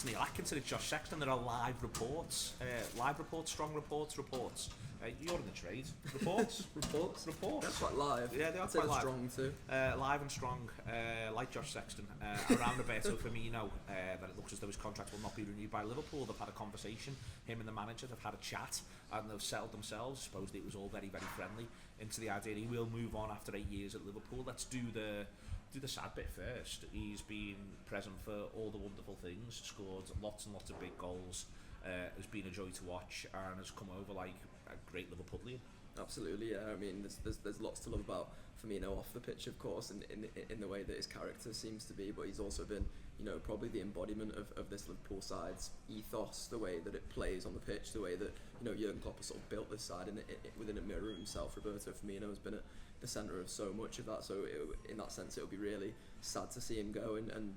Neil Atkinson, it's Josh Sexton. There are live reports, strong reports. You're in the trade. Reports? Reports. Reports. They're quite live. Yeah, they are I'd quite say live. Strong too. Live and strong, like Josh Sexton, around Roberto Firmino, that it looks as though his contract will not be renewed by Liverpool. They've had a conversation, him and the manager, they've had a chat, and they've settled themselves. Supposedly it was all very, very friendly, into the idea he will move on after 8 years at Liverpool. Let's do the sad bit first. He's been present for all the wonderful things, scored lots and lots of big goals, has been a joy to watch, and has come over like a great Liverpoolian. Absolutely, yeah. I mean, there's lots to love about Firmino off the pitch, of course, and in the way that his character seems to be, but he's also been, probably the embodiment of this Liverpool side's ethos, the way that it plays on the pitch, the way that, Jurgen Klopp has sort of built this side within a mirror of himself. Roberto Firmino has been at the centre of so much of that, so in that sense it would be really sad to see him go, and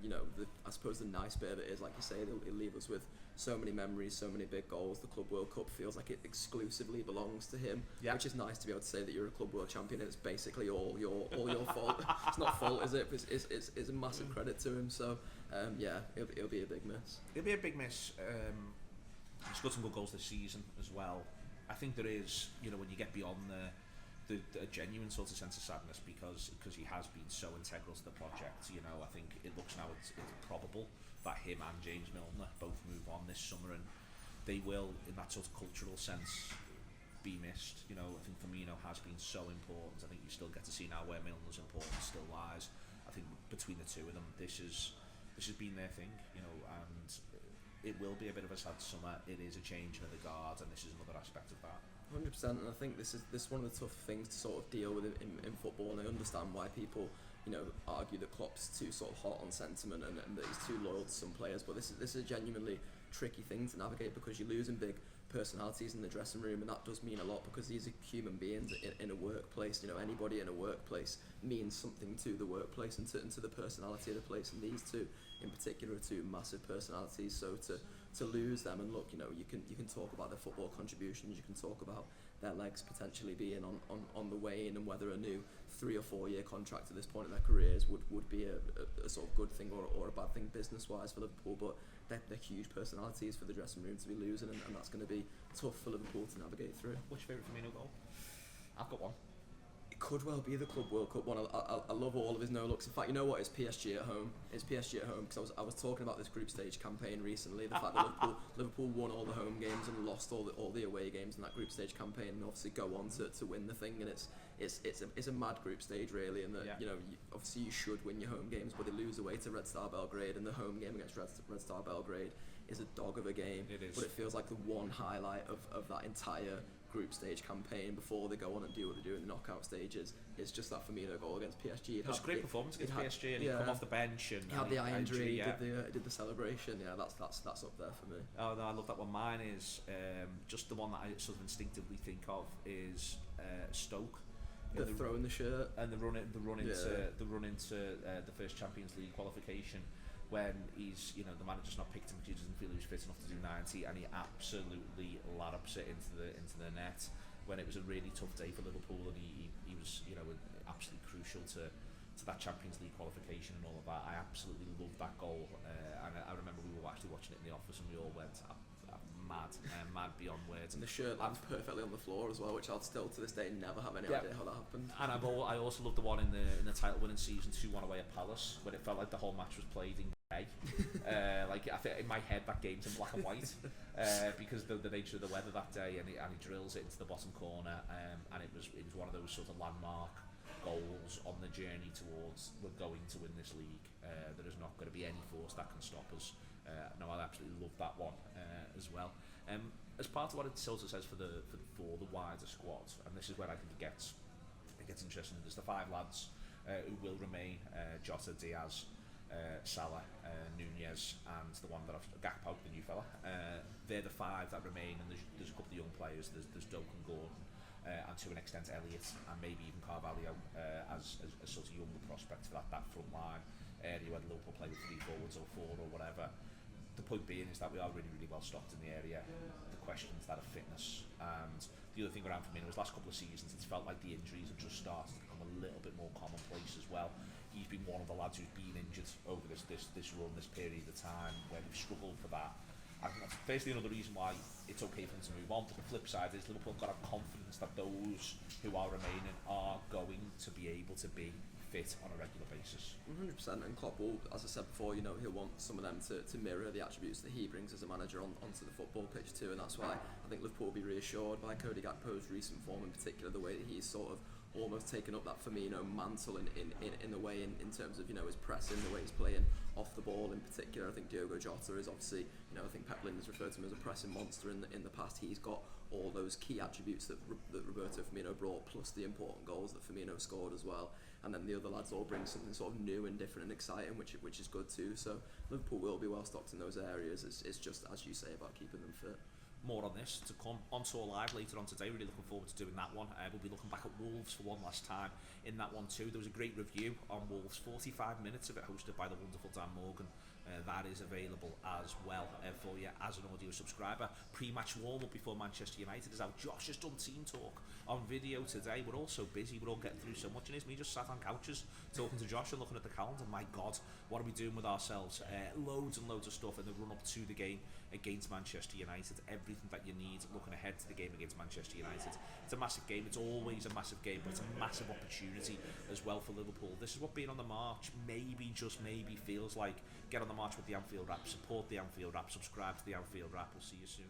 I suppose the nice bit of it is, like you say, he'll leave us with so many memories, so many big goals. The Club World Cup feels like it exclusively belongs to him, which is nice to be able to say that you're a Club World Champion and it's basically all your fault. It's not fault, is it? It's a massive credit to him, so it'll be a big miss. It'll be a big miss. He's got some good goals this season as well. I think there is, when you get beyond the genuine sort of sense of sadness because he has been so integral to the project. I think it looks now it's probable that him and James Milner both move on this summer, and they will, in that sort of cultural sense, be missed. I think Firmino has been so important. I think you still get to see now where Milner's importance still lies. I think between the two of them, this has been their thing, and it will be a bit of a sad summer. It is a change in the guard, and this is another aspect of that. 100%, and I think this is one of the tough things to sort of deal with in football, and I understand why people argue that Klopp's too sort of hot on sentiment and that he's too loyal to some players, but this is a genuinely tricky thing to navigate, because you're losing big personalities in the dressing room, and that does mean a lot, because these are human beings in a workplace. Anybody in a workplace means something to the workplace and to the personality of the place, and these two in particular are two massive personalities, so to lose them, and look, you can talk about their football contributions, you can talk about their legs potentially being on the wane, and whether a new 3 or 4 year contract at this point in their careers would be a sort of good thing or a bad thing business wise for Liverpool, but they're huge personalities for the dressing room to be losing, and that's going to be tough for Liverpool to navigate through. What's your favourite Firmino goal? I've got one. Could well be the Club World Cup one. I love all of his no-looks. In fact, you know what? It's PSG at home. It's PSG at home, because I was talking about this group stage campaign recently. The fact that Liverpool won all the home games and lost all the away games in that group stage campaign, and obviously go on to win the thing. And it's a mad group stage, really. And that obviously you should win your home games, but they lose away to Red Star Belgrade, and the home game against Red Star Belgrade is a dog of a game. It is. But it feels like the one highlight of that entire group stage campaign before they go on and do what they do in the knockout stages is just that Firmino goal against PSG. It was a great performance against PSG, and he come off the bench and he had the eye injury, yeah. did the celebration. Yeah, that's up there for me. Oh no, I love that one. Mine is just the one that I sort of instinctively think of is Stoke. Throwing the shirt and the run into the first Champions League qualification, when he's, the manager's not picked him because he doesn't feel he's fit enough to do 90, and he absolutely larrups it into the net when it was a really tough day for Liverpool, and he was absolutely crucial to that Champions League qualification and all of that. I absolutely loved that goal, and I remember we were actually watching it in the office, and we all went mad beyond words. And the shirt lands perfectly on the floor as well, which I'll still to this day never have any idea how that happened. And I also loved the one in the title winning season 2-1 away at Palace, when it felt like the whole match was played in grey. Like I think in my head that game's in black and white, because the nature of the weather that day, and he drills it into the bottom corner, and it was one of those sort of landmark goals on the journey towards we're going to win this league. There is not going to be any force that can stop us. No, I absolutely love that one as well. As part of what it also says for the wider squad, and this is where I think it gets interesting. There's the 5 lads who will remain: Jota, Diaz, Salah, Nunez, and the one that I've Gakpo, the new fella. They're the 5 that remain, and there's a couple of young players. There's Doak and Gordon, and to an extent Elliott, and maybe even Carvalho as sort of younger prospects for that front line area where Liverpool play with 3 forwards or 4 or whatever. The point being is that we are really, really well stocked in the area. The question is that of fitness, and the other thing around for me was last couple of seasons it's felt like the injuries have just started to become a little bit more commonplace as well. He's been one of the lads who's been injured over this run, this period of time, where we've struggled for for that. I think that's firstly another reason why it's okay for them to move on. But the flip side is Liverpool got to have confidence that those who are remaining are going to be able to be fit on a regular basis. 100%, and Klopp will, as I said before, you know, he'll want some of them to mirror the attributes that he brings as a manager onto the football pitch too, and that's why I think Liverpool will be reassured by Cody Gakpo's recent form, in particular the way that he's sort of almost taken up that Firmino mantle in a way in terms of, you know, his pressing, the way he's playing off the ball in particular. I think Diogo Jota is obviously, you know, I think Pep Lindner's referred to him as a pressing monster in the past. He's got all those key attributes that Roberto Firmino brought, plus the important goals that Firmino scored as well. And then the other lads all bring something sort of new and different and exciting, which is good too. So Liverpool will be well stocked in those areas. It's just, as you say, about keeping them fit. More on this to come on Tour Live later on today. Really looking forward to doing that one. We'll be looking back at Wolves for one last time in that one too. There was a great review on Wolves, 45 minutes of it, hosted by the wonderful Dan Morgan. That is available as well for you as an audio subscriber. Pre-match warm-up before Manchester United is out. Josh has done team talk on video today. We're all so busy, we're all getting through so much, and it's me just sat on couches talking to Josh and looking at the calendar. My God, what are we doing with ourselves? Loads and loads of stuff in the run-up to the game against Manchester United. Everything that you need looking ahead to the game against Manchester United. It's a massive game. It's always a massive game, but it's a massive opportunity as well for Liverpool. This is what being on the march maybe, just maybe, feels like. Get on the march with the Anfield Wrap, support the Anfield Wrap, subscribe to the Anfield Wrap. We'll see you soon.